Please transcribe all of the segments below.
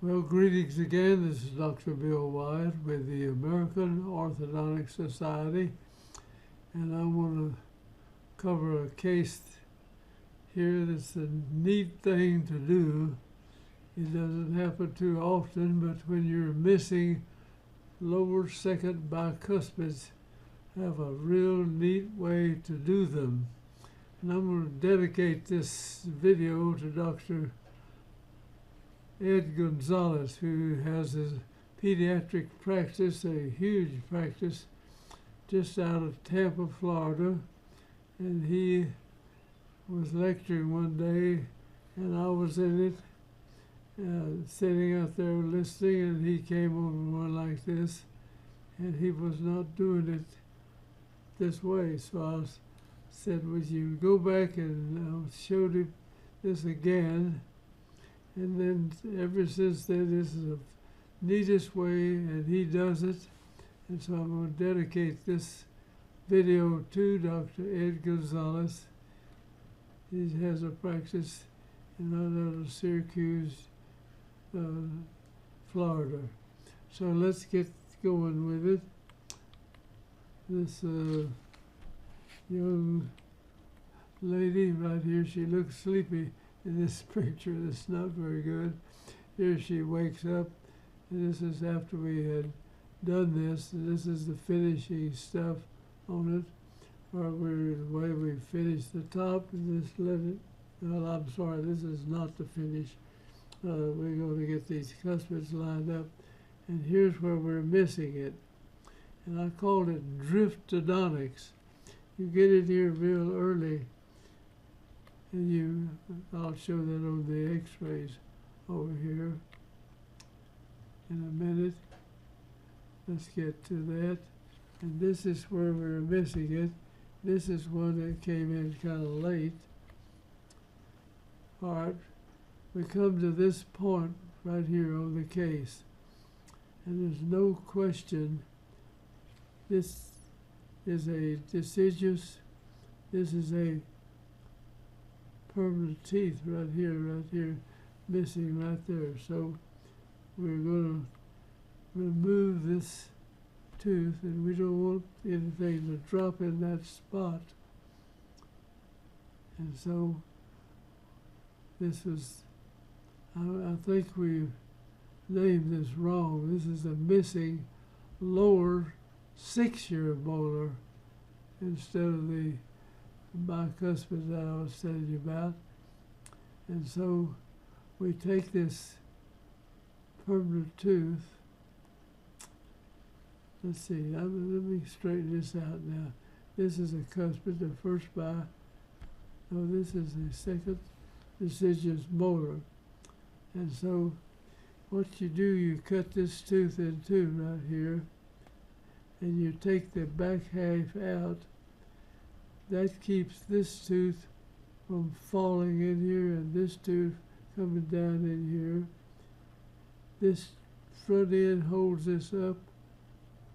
Well, greetings again. This is Dr. Bill Wyatt with the American Orthodontic Society, and I want to cover a case here that's a neat thing to do. It doesn't happen too often, but when you're missing lower second bicuspids, have a real neat way to do them. And I'm going to dedicate this video to Dr. Ed Gonzalez, who has a pediatric practice, a huge practice, just out of Tampa, Florida. And he was lecturing one day, and I was in it, sitting out there listening, and he came over one like this, and he was not doing it this way. So I said, would you go back, and showed him this again. And then ever since then, this is the neatest way, and he does it. And so I'm going to dedicate this video to Dr. Ed Gonzalez. He has a practice in Syracuse, Florida. So let's get going with it. This young lady right here, she looks sleepy in this picture. That's not very good. Here she wakes up, and this is after we had done this. And this is the finishing stuff on it, or the way we finish the top, and just let it. Well, I'm sorry, this is not the finish. We're going to get these cuspids lined up, and here's where we're missing it. And I called it driftodontics. You get it here real early, and I'll show that on the x-rays over here in a minute. Let's get to that. And this is where we're missing it. This is one that came in kind of late. All right, we come to this point right here on the case, and there's no question this is a deciduous, this is a permanent teeth right here, missing right there. So we're going to remove this tooth, and we don't want anything to drop in that spot. And so this is, I think we named this wrong. This is a missing lower 6-year molar instead of the bicuspid that I was telling you about. And so we take this permanent tooth. Let's see, let me straighten this out now. This is a cuspid, the first no, this is the second deciduous molar. And so what you do, you cut this tooth in two right here, and you take the back half out. That keeps this tooth from falling in here, and this tooth coming down in here. This front end holds this up,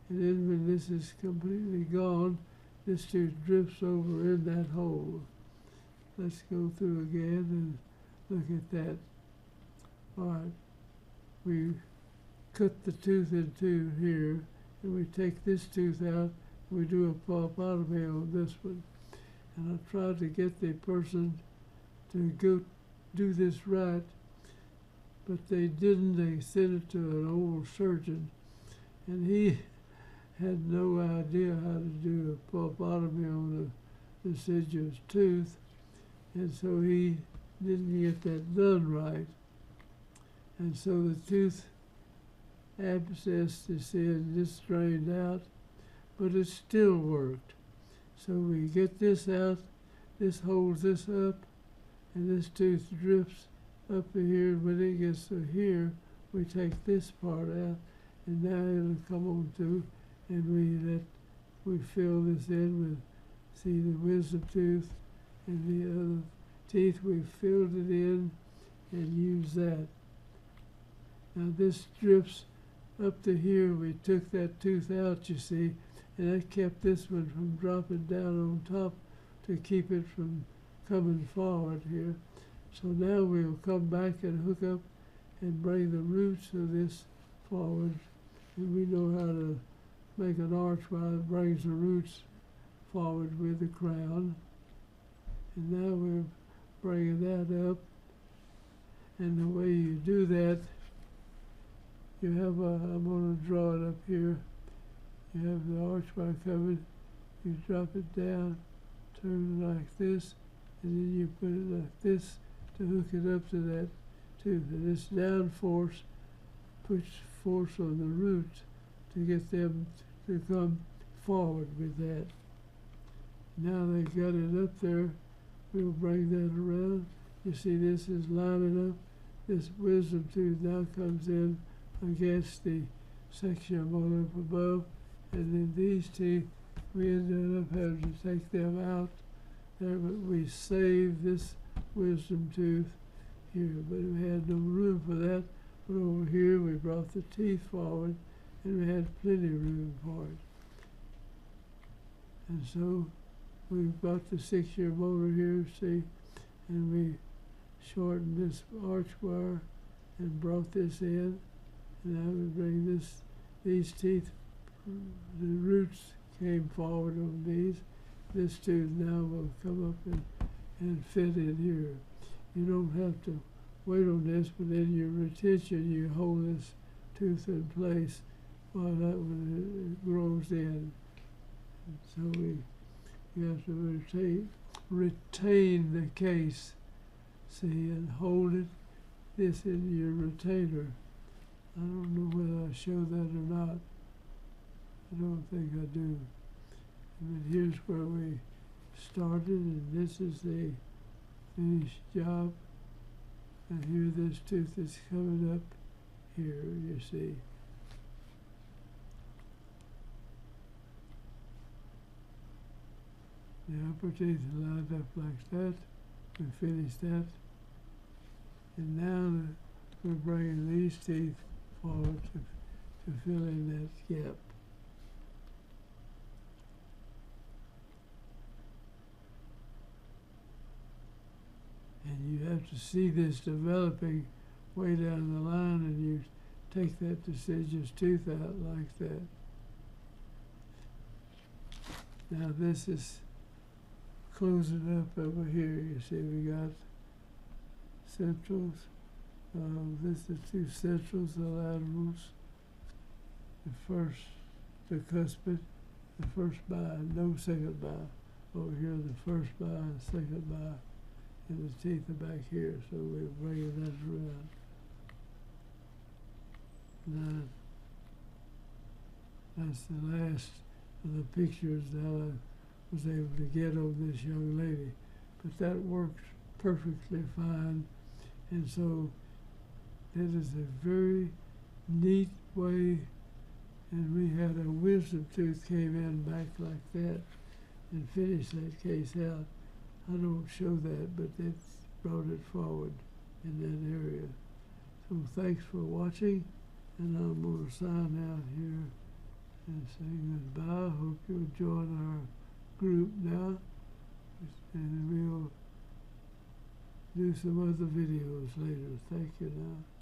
and then when this is completely gone, this tooth drifts over in that hole. Let's go through again and look at that. All right, we cut the tooth in two here, and we take this tooth out, and we do a pulpotomy on this one. And I tried to get the person to go do this right, but they didn't. They sent it to an old surgeon, and he had no idea how to do a pulpotomy on a deciduous tooth, and so he didn't get that done right. And so the tooth abscess is in, just drained out, but it still worked. So we get this out, this holds this up, and this tooth drifts up to here. When it gets to here, we take this part out, and now it'll come on to, and we fill this in with, see the wisdom tooth and the other teeth. We filled it in and use that. Now this drifts up to here. We took that tooth out, you see, and that kept this one from dropping down on top to keep it from coming forward here. So now we'll come back and hook up and bring the roots of this forward. And we know how to make an arch while it brings the roots forward with the crown. And now we're bringing that up. And the way you do that, you have I'm going to draw it up here. You have the arch bar covered. You drop it down, turn it like this, and then you put it like this to hook it up to that tooth. And this down force puts force on the roots to get them to come forward with that. Now they got it up there. We'll bring that around. You see this is lining up. This wisdom tooth now comes in against the section molar up above, and then these teeth, we ended up having to take them out there, but we saved this wisdom tooth here, but we had no room for that. But over here we brought the teeth forward, and we had plenty of room for it. And so we've got the 6-year molar here, see, and we shortened this arch wire and brought this in. And now we bring these teeth, the roots came forward on these. This tooth now will come up and fit in here. You don't have to wait on this, but in your retention, you hold this tooth in place while that one grows in. And so you have to retain the case, see, and hold it, this in your retainer. I don't know whether I show that or not. I don't think I do. And here's where we started, and this is the finished job. And here this tooth is coming up here, you see. The upper teeth are lined up like that. We finished that. And now we're bringing these teeth forward to fill in that gap. And you have to see this developing way down the line, and you take that deciduous tooth out like that. Now this is closing up over here. You see we got centrals. This is 2 centrals, the laterals. The cuspid, the first bi, no second bi. Over here, the first bi and second bi. And the teeth are back here, so we're bringing that around. Now, that's the last of the pictures that I was able to get of this young lady. But that worked perfectly fine. And so that is a very neat way. And we had a wisdom tooth came in back like that and finished that case out. I don't show that, but it's brought it forward in that area. So thanks for watching, and I'm going to sign out here and say goodbye. Hope you'll join our group now, and we'll do some other videos later. Thank you now.